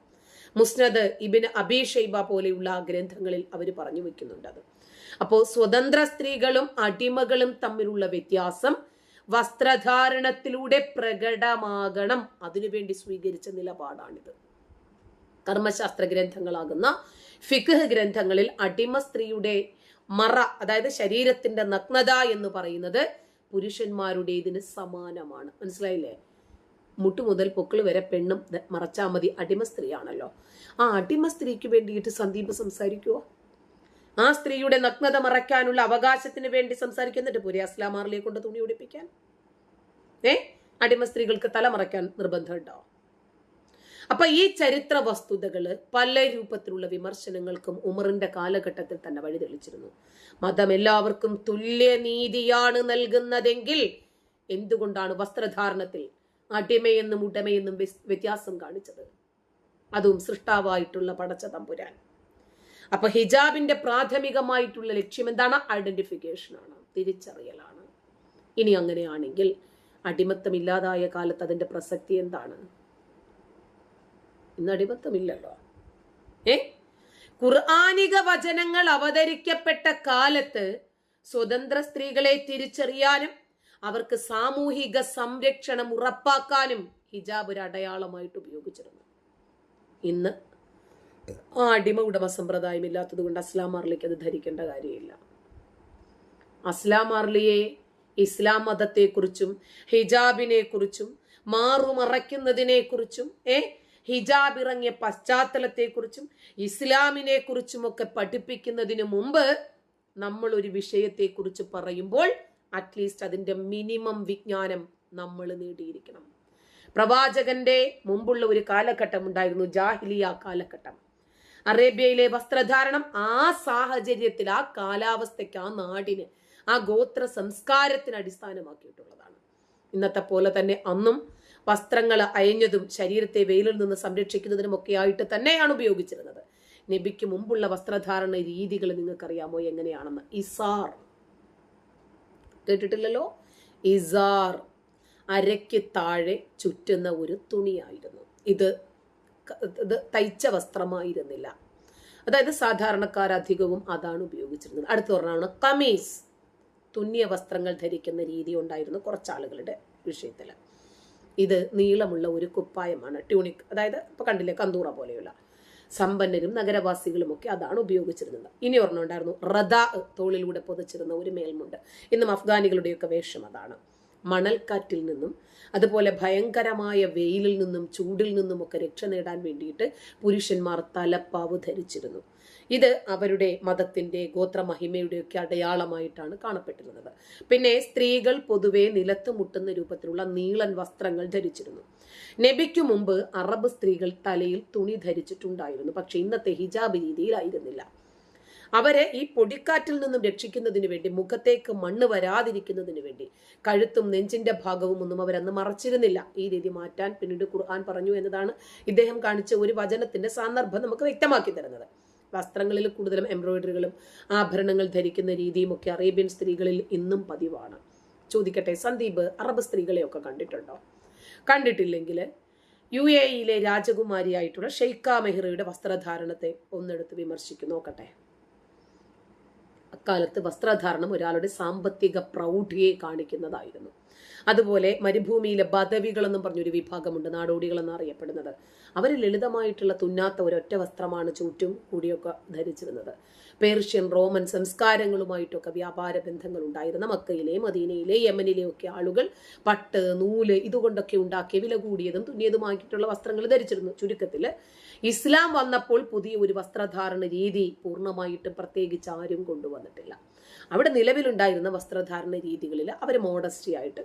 മുസ്നദ്, ഇബ്നു അബീ ഷൈബ പോലെയുള്ള ഗ്രന്ഥങ്ങളിൽ അവർ പറഞ്ഞു വെക്കുന്നുണ്ട് അത്. അപ്പോൾ സ്വതന്ത്ര സ്ത്രീകളും അടിമകളും തമ്മിലുള്ള വ്യത്യാസം വസ്ത്രധാരണത്തിലൂടെ പ്രകടമാകണം. അതിനുവേണ്ടി സ്വീകരിച്ച നിലപാടാണിത്. കർമ്മശാസ്ത്ര ഗ്രന്ഥങ്ങളാകുന്ന ഫിഖ് ഗ്രന്ഥങ്ങളിൽ അടിമ സ്ത്രീയുടെ മറ, അതായത് ശരീരത്തിന്റെ നഗ്നത എന്ന് പറയുന്നത് പുരുഷന്മാരുടേതിന് സമാനമാണ്. മനസ്സിലായില്ലേ? മുട്ടു മുതൽ പൊക്കിൾ വരെ പെണ്ണും മറച്ചാ മതി, അടിമ സ്ത്രീയാണല്ലോ. ആ അടിമ സ്ത്രീക്ക് വേണ്ടിയിട്ട് സന്ദീപ് സംസാരിക്കുവോ? ആ സ്ത്രീയുടെ നഗ്നത മറയ്ക്കാനുള്ള അവകാശത്തിന് വേണ്ടി സംസാരിക്കുന്നിട്ട് പോരെ അസ്ലാം മാർലിയെ കൊണ്ട് തുണി ഉടിപ്പിക്കാൻ? അടിമ സ്ത്രീകൾക്ക് തല മറയ്ക്കാൻ നിർബന്ധം ഉണ്ടാവും. അപ്പൊ ഈ ചരിത്ര വസ്തുതകള് പല രൂപത്തിലുള്ള വിമർശനങ്ങൾക്കും ഉമറിന്റെ കാലഘട്ടത്തിൽ തന്നെ വഴിതെളിച്ചിരുന്നു. മതം എല്ലാവർക്കും തുല്യനീതിയാണ് നൽകുന്നതെങ്കിൽ എന്തുകൊണ്ടാണ് വസ്ത്രധാരണത്തിൽ അടിമയെന്നും ഉടമയെന്നും വ്യത്യാസം കാണിച്ചത്? അതും സൃഷ്ടാവായിട്ടുള്ള പടച്ച തമ്പുരാൻ. അപ്പൊ ഹിജാബിന്റെ പ്രാഥമികമായിട്ടുള്ള ലക്ഷ്യം എന്താണ്? ഐഡന്റിഫിക്കേഷൻ ആണ്, തിരിച്ചറിയലാണ്. ഇനി അങ്ങനെയാണെങ്കിൽ അടിമത്തം ഇല്ലാതായ കാലത്ത് അതിന്റെ പ്രസക്തി എന്താണ്? ഇന്ന് അടിമത്തമില്ലല്ലോ. ഖുർആനിക വചനങ്ങൾ അവതരിക്കപ്പെട്ട കാലത്ത് സ്വതന്ത്ര സ്ത്രീകളെ തിരിച്ചറിയാനും അവർക്ക് സാമൂഹിക സംരക്ഷണം ഉറപ്പാക്കാനും ഹിജാബ് ഒരു അടയാളമായിട്ട് ഉപയോഗിച്ചിരുന്നു. ഇന്ന് ആ അടിമ ഉടമ സമ്പ്രദായം ഇല്ലാത്തത് കൊണ്ട് അസ്ലാം മാർലിക്ക് അത് ധരിക്കേണ്ട കാര്യമില്ല. അസ്ലാം മാർലിയെ ഇസ്ലാം മതത്തെക്കുറിച്ചും ഹിജാബിനെ കുറിച്ചും മാറുമറയ്ക്കുന്നതിനെ കുറിച്ചും ഹിജാബ് ഇറങ്ങിയ പശ്ചാത്തലത്തെക്കുറിച്ചും ഇസ്ലാമിനെ കുറിച്ചും ഒക്കെ പഠിപ്പിക്കുന്നതിന് മുമ്പ് നമ്മൾ ഒരു വിഷയത്തെക്കുറിച്ച് പറയുമ്പോൾ അറ്റ്ലീസ്റ്റ് അതിന്റെ മിനിമം വിജ്ഞാനം നമ്മൾ നേടിയിരിക്കണം. പ്രവാചകന്റെ മുമ്പുള്ള ഒരു കാലഘട്ടം ഉണ്ടായിരുന്നു, ജാഹിലിയ കാലഘട്ടം. അറേബ്യയിലെ വസ്ത്രധാരണം ആ സാഹചര്യത്തിൽ, ആ കാലാവസ്ഥയ്ക്ക്, ആ നാടിന്, ആ ഗോത്ര സംസ്കാരത്തിന് അടിസ്ഥാനമാക്കിയിട്ടുള്ളതാണ്. ഇന്നത്തെ പോലെ തന്നെ അന്നും വസ്ത്രങ്ങൾ അയഞ്ഞതും ശരീരത്തെ വെയിലിൽ നിന്ന് സംരക്ഷിക്കുന്നതിനും ഒക്കെ ആയിട്ട് തന്നെയാണ് ഉപയോഗിച്ചിരുന്നത്. നബിക്ക് മുമ്പുള്ള വസ്ത്രധാരണ രീതികൾ നിങ്ങൾക്കറിയാമോ എങ്ങനെയാണെന്ന്? ഇസാർ കേട്ടിട്ടില്ലല്ലോ? ഇസാർ അരയ്ക്ക് താഴെ ചുറ്റുന്ന ഒരു തുണിയായിരുന്നു. ഇത് തയ്ച്ച വസ്ത്രമായിരുന്നില്ല. അതായത് സാധാരണക്കാരധികവും അതാണ് ഉപയോഗിച്ചിരുന്നത്. അടുത്ത പറഞ്ഞാണ് കമീസ്. തുന്നിയ വസ്ത്രങ്ങൾ ധരിക്കുന്ന രീതി ഉണ്ടായിരുന്നു കുറച്ചാളുകളുടെ വിഷയത്തിൽ. ഇത് നീളമുള്ള ഒരു കുപ്പായമാണ്, ട്യൂണിക്. അതായത് ഇപ്പൊ കണ്ടില്ലേ, കന്തൂറ പോലെയുള്ള. സമ്പന്നരും നഗരവാസികളും ഒക്കെ അതാണ് ഉപയോഗിച്ചിരുന്നത്. ഇനി ഒരെണ്ണം ഉണ്ടായിരുന്നു റദാ, തോളിലൂടെ പൊതിച്ചിരുന്ന ഒരു മേൽമുണ്ട്. ഇന്നും അഫ്ഗാനികളുടെയൊക്കെ വേഷം അതാണ്. മണൽക്കാറ്റിൽ നിന്നും അതുപോലെ ഭയങ്കരമായ വെയിലിൽ നിന്നും ചൂടിൽ നിന്നും ഒക്കെ രക്ഷ നേടാൻ വേണ്ടിയിട്ട് പുരുഷന്മാർ തലപ്പാവ് ധരിച്ചിരുന്നു. ഇത് അവരുടെ മതത്തിന്റെ ഗോത്രമഹിമയുടെ ഒക്കെ അടയാളമായിട്ടാണ് കാണപ്പെട്ടിരുന്നത്. പിന്നെ സ്ത്രീകൾ പൊതുവെ നിലത്ത് മുട്ടുന്ന രൂപത്തിലുള്ള നീളൻ വസ്ത്രങ്ങൾ ധരിച്ചിരുന്നു. നബിക്കു മുമ്പ് അറബ് സ്ത്രീകൾ തലയിൽ തുണി ധരിച്ചിട്ടുണ്ടായിരുന്നു, പക്ഷെ ഇന്നത്തെ ഹിജാബ് രീതിയിലായിരുന്നില്ല. അവരെ ഈ പൊടിക്കാറ്റിൽ നിന്നും രക്ഷിക്കുന്നതിന് വേണ്ടി, മുഖത്തേക്ക് മണ്ണ് വരാതിരിക്കുന്നതിന് വേണ്ടി കഴുത്തും നെഞ്ചിന്റെ ഭാഗവും ഒന്നും അവരന്ന് മറച്ചിരുന്നില്ല. ഈ രീതി മാറ്റാൻ പിന്നീട് ഖുർആൻ പറഞ്ഞു എന്നതാണ് ഇദ്ദേഹം കാണിച്ച ഒരു വചനത്തിന്റെ സന്ദർഭം നമുക്ക് വ്യക്തമാക്കി തരുന്നത്. വസ്ത്രങ്ങളിൽ കൂടുതലും എംബ്രോയിഡറികളും ആഭരണങ്ങൾ ധരിക്കുന്ന രീതിയും ഒക്കെ അറേബ്യൻ സ്ത്രീകളിൽ ഇന്നും പതിവാണ്. ചോദിക്കട്ടെ, സന്ദീപ് അറബ് സ്ത്രീകളെയൊക്കെ കണ്ടിട്ടുണ്ടോ? കണ്ടിട്ടില്ലെങ്കിൽ UAE രാജകുമാരിയായിട്ടുള്ള ഷെയ്ഖ മെഹ്റയുടെ വസ്ത്രധാരണത്തെ ഒന്നെടുത്ത് വിമർശിക്കും, നോക്കട്ടെ. അക്കാലത്ത് വസ്ത്രധാരണം ഒരാളുടെ സാമ്പത്തിക പ്രൗഢിയെ കാണിക്കുന്നതായിരുന്നു. അതുപോലെ മരുഭൂമിയിലെ ബദവികൾ എന്നും പറഞ്ഞൊരു വിഭാഗമുണ്ട്, നാടോടികൾ എന്നറിയപ്പെടുന്നത്. അവർ ലളിതമായിട്ടുള്ള തുന്നാത്ത ഒരൊറ്റ വസ്ത്രമാണ് ചുറ്റും കൂടിയൊക്കെ ധരിച്ചിരുന്നത്. പേർഷ്യൻ റോമൻ സംസ്കാരങ്ങളുമായിട്ടൊക്കെ വ്യാപാര ബന്ധങ്ങൾ ഉണ്ടായിരുന്ന മക്കയിലെ, മദീനയിലെ, യമനിലെ ഒക്കെ ആളുകൾ പട്ട്, നൂല് ഇതുകൊണ്ടൊക്കെ ഉണ്ടാക്കിയ വില കൂടിയതും തുന്നിയതുമായിട്ടുള്ള വസ്ത്രങ്ങൾ ധരിച്ചിരുന്നു. ചുരുക്കത്തിൽ ഇസ്ലാം വന്നപ്പോൾ പുതിയ ഒരു വസ്ത്രധാരണ രീതി പൂർണ്ണമായിട്ടും പ്രത്യേകിച്ച് ആരും കൊണ്ടുവന്നിട്ടില്ല. അവിടെ നിലവിലുണ്ടായിരുന്ന വസ്ത്രധാരണ രീതികളിൽ അവർ മോഡസ്റ്റി ആയിട്ട്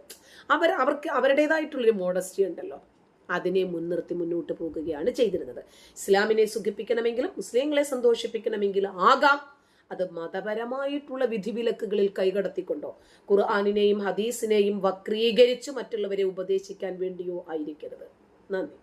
അവർക്ക് അവരുടേതായിട്ടുള്ളൊരു മോഡസ്റ്റി ഉണ്ടല്ലോ, അതിനെ മുൻനിർത്തി മുന്നോട്ട് പോകുകയാണ് ചെയ്തിരുന്നത്. ഇസ്ലാമിനെ സുഖിപ്പിക്കണമെങ്കിലും മുസ്ലിങ്ങളെ സന്തോഷിപ്പിക്കണമെങ്കിലും ആകാം. അത് മതപരമായിട്ടുള്ള വിധിവിലക്കുകളിൽ കൈകടത്തിക്കൊണ്ടോ ഖുർആനിനെയും ഹദീസിനെയും വക്രീകരിച്ച് മറ്റുള്ളവരെ ഉപദേശിക്കാൻ വേണ്ടിയോ ആയിരിക്കരുത്. നന്ദി.